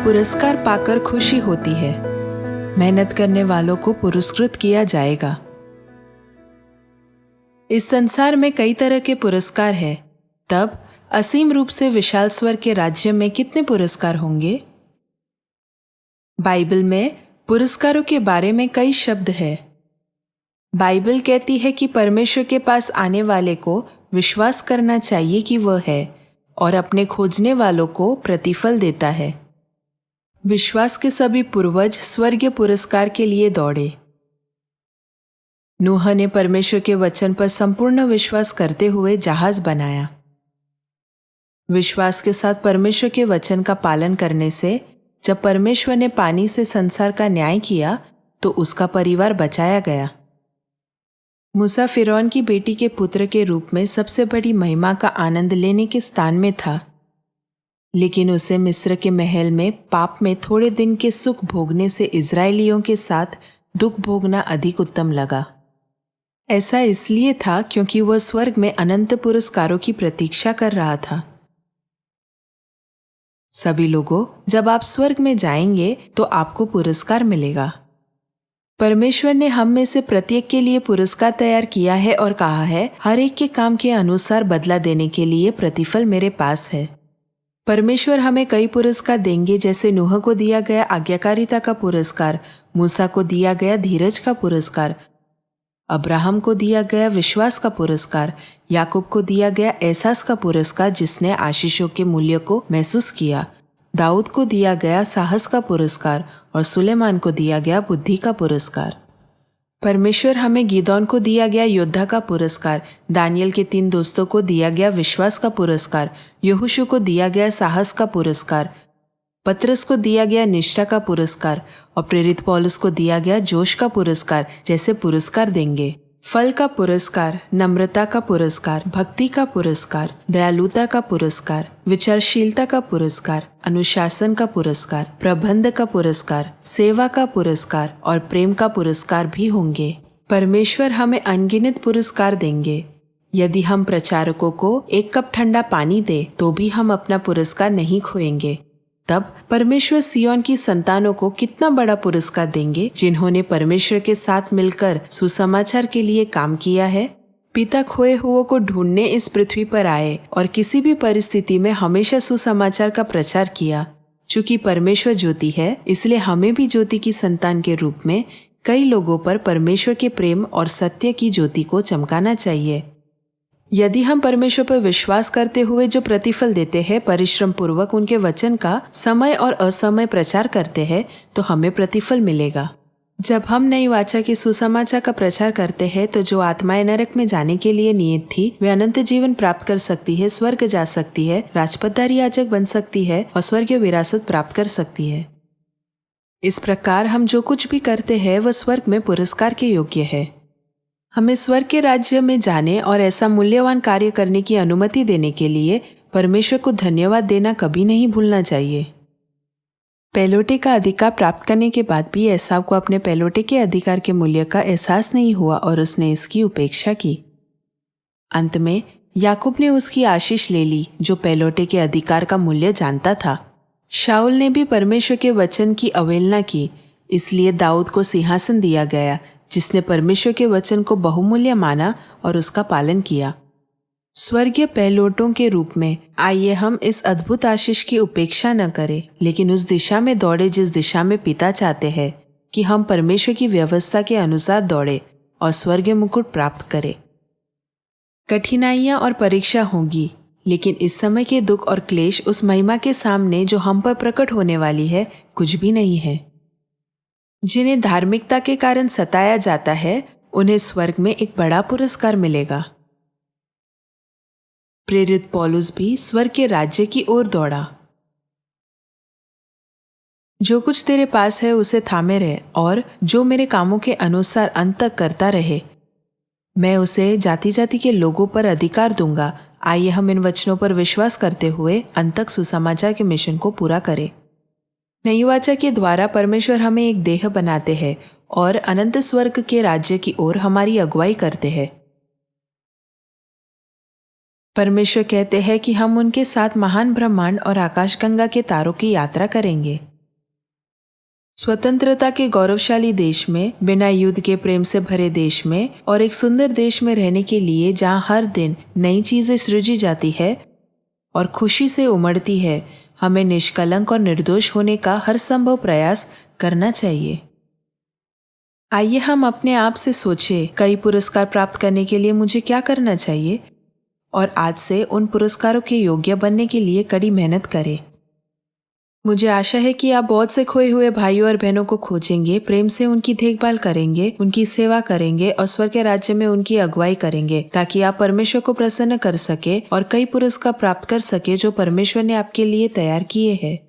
पुरस्कार पाकर खुशी होती है, मेहनत करने वालों को पुरस्कृत किया जाएगा। इस संसार में कई तरह के पुरस्कार हैं, तब असीम रूप से विशाल स्वर्ग के राज्य में कितने पुरस्कार होंगे? बाइबल में पुरस्कारों के बारे में कई शब्द हैं। बाइबल कहती है कि परमेश्वर के पास आने वाले को विश्वास करना चाहिए कि वह है और अपने खोजने वालों को प्रतिफल देता है। विश्वास के सभी पूर्वज स्वर्गीय पुरस्कार के लिए दौड़े। नूह ने परमेश्वर के वचन पर संपूर्ण विश्वास करते हुए जहाज बनाया। विश्वास के साथ परमेश्वर के वचन का पालन करने से जब परमेश्वर ने पानी से संसार का न्याय किया तो उसका परिवार बचाया गया। मूसा फिरौन की बेटी के पुत्र के रूप में सबसे बड़ी महिमा का आनंद लेने के स्थान में था, लेकिन उसे मिस्र के महल में पाप में थोड़े दिन के सुख भोगने से इजरायलियों के साथ दुख भोगना अधिक उत्तम लगा। ऐसा इसलिए था क्योंकि वह स्वर्ग में अनंत पुरस्कारों की प्रतीक्षा कर रहा था। सभी लोगों, जब आप स्वर्ग में जाएंगे तो आपको पुरस्कार मिलेगा। परमेश्वर ने हम में से प्रत्येक के लिए पुरस्कार तैयार किया है और कहा है, हर एक के काम के अनुसार बदला देने के लिए प्रतिफल मेरे पास है। परमेश्वर हमें कई पुरस्कार देंगे, जैसे नूह को दिया गया आज्ञाकारिता का पुरस्कार, मूसा को दिया गया धीरज का पुरस्कार, अब्राहम को दिया गया विश्वास का पुरस्कार, याकूब को दिया गया एहसास का पुरस्कार जिसने आशीषों के मूल्य को महसूस किया, दाऊद को दिया गया साहस का पुरस्कार और सुलेमान को दिया गया बुद्धि का पुरस्कार। परमेश्वर हमें गिदोन को दिया गया योद्धा का पुरस्कार, दानियल के 3 दोस्तों को दिया गया विश्वास का पुरस्कार, यहोशू को दिया गया साहस का पुरस्कार, पतरस को दिया गया निष्ठा का पुरस्कार और प्रेरित पौलुस को दिया गया जोश का पुरस्कार जैसे पुरस्कार देंगे। फल का पुरस्कार, नम्रता का पुरस्कार, भक्ति का पुरस्कार, दयालुता का पुरस्कार, विचारशीलता का पुरस्कार, अनुशासन का पुरस्कार, प्रबंध का पुरस्कार, सेवा का पुरस्कार और प्रेम का पुरस्कार भी होंगे। परमेश्वर हमें अनगिनत पुरस्कार देंगे। यदि हम प्रचारकों को 1 कप ठंडा पानी दे तो भी हम अपना पुरस्कार नहीं खोएंगे। तब परमेश्वर सियोन की संतानों को कितना बड़ा पुरस्कार देंगे, जिन्होंने परमेश्वर के साथ मिलकर सुसमाचार के लिए काम किया है। पिता खोए हुओं को ढूंढने इस पृथ्वी पर आए और किसी भी परिस्थिति में हमेशा सुसमाचार का प्रचार किया। चूंकि परमेश्वर ज्योति है, इसलिए हमें भी ज्योति की संतान के रूप में कई लोगों पर परमेश्वर के प्रेम और सत्य की ज्योति को चमकाना चाहिए। यदि हम परमेश्वर पर विश्वास करते हुए जो प्रतिफल देते हैं, परिश्रम पूर्वक उनके वचन का समय और असमय प्रचार करते हैं, तो हमें प्रतिफल मिलेगा। जब हम नई वाचा के सुसमाचार का प्रचार करते हैं तो जो आत्माएं नरक में जाने के लिए नियत थी, वे अनंत जीवन प्राप्त कर सकती है, स्वर्ग जा सकती है, राजपतधारी याजक बन सकती है और स्वर्गीय विरासत प्राप्त कर सकती है। इस प्रकार हम जो कुछ भी करते हैं वह स्वर्ग में पुरस्कार के योग्य है। हमें स्वर्ग के राज्य में जाने और ऐसा मूल्यवान कार्य करने की अनुमति देने के लिए परमेश्वर को धन्यवाद देना कभी नहीं भूलना चाहिए। पहलौठे का अधिकार प्राप्त करने के बाद भी एसाव को अपने पहलौठे के अधिकार के मूल्य का एहसास नहीं हुआ और उसने इसकी उपेक्षा की। अंत में याकूब ने उसकी आशीष ले ली जो पहलौठे के अधिकार का मूल्य जानता था। शाऊल ने भी परमेश्वर के वचन की अवहेलना की, इसलिए दाऊद को सिंहासन दिया गया, जिसने परमेश्वर के वचन को बहुमूल्य माना और उसका पालन किया। स्वर्गीय पहलौठों के रूप में आइए हम इस अद्भुत आशीष की उपेक्षा न करें, लेकिन उस दिशा में दौड़े जिस दिशा में पिता चाहते हैं कि हम परमेश्वर की व्यवस्था के अनुसार दौड़े और स्वर्गीय मुकुट प्राप्त करें। कठिनाइयां और परीक्षा होंगी, लेकिन इस समय के दुख और क्लेश उस महिमा के सामने जो हम पर प्रकट होने वाली है कुछ भी नहीं है। जिन्हें धार्मिकता के कारण सताया जाता है, उन्हें स्वर्ग में एक बड़ा पुरस्कार मिलेगा। प्रेरित पौलुस भी स्वर्ग के राज्य की ओर दौड़ा। जो कुछ तेरे पास है उसे थामे रहे और जो मेरे कामों के अनुसार अंत तक करता रहे, मैं उसे जाति जाति के लोगों पर अधिकार दूंगा। आइए हम इन वचनों पर विश्वास करते हुए अंत तक सुसमाचार के मिशन को पूरा करें। नई वाचा के द्वारा परमेश्वर हमें एक देह बनाते हैं और अनंत स्वर्ग के राज्य की ओर हमारी अगुवाई करते हैं। परमेश्वर कहते हैं कि हम उनके साथ महान ब्रह्मांड और आकाशगंगा के तारों की यात्रा करेंगे। स्वतंत्रता के गौरवशाली देश में, बिना युद्ध के प्रेम से भरे देश में और एक सुंदर देश में रहने के लिए जहाँ हर दिन नई चीजें सृजी जाती है और खुशी से उमड़ती है, हमें निष्कलंक और निर्दोष होने का हर संभव प्रयास करना चाहिए। आइए हम अपने आप से सोचें, कई पुरस्कार प्राप्त करने के लिए मुझे क्या करना चाहिए, और आज से उन पुरस्कारों के योग्य बनने के लिए कड़ी मेहनत करें। मुझे आशा है कि आप बहुत से खोए हुए भाइयों और बहनों को खोजेंगे, प्रेम से उनकी देखभाल करेंगे, उनकी सेवा करेंगे और स्वर्ग के राज्य में उनकी अगुवाई करेंगे, ताकि आप परमेश्वर को प्रसन्न कर सके और कई पुरस्कार प्राप्त कर सके जो परमेश्वर ने आपके लिए तैयार किए हैं।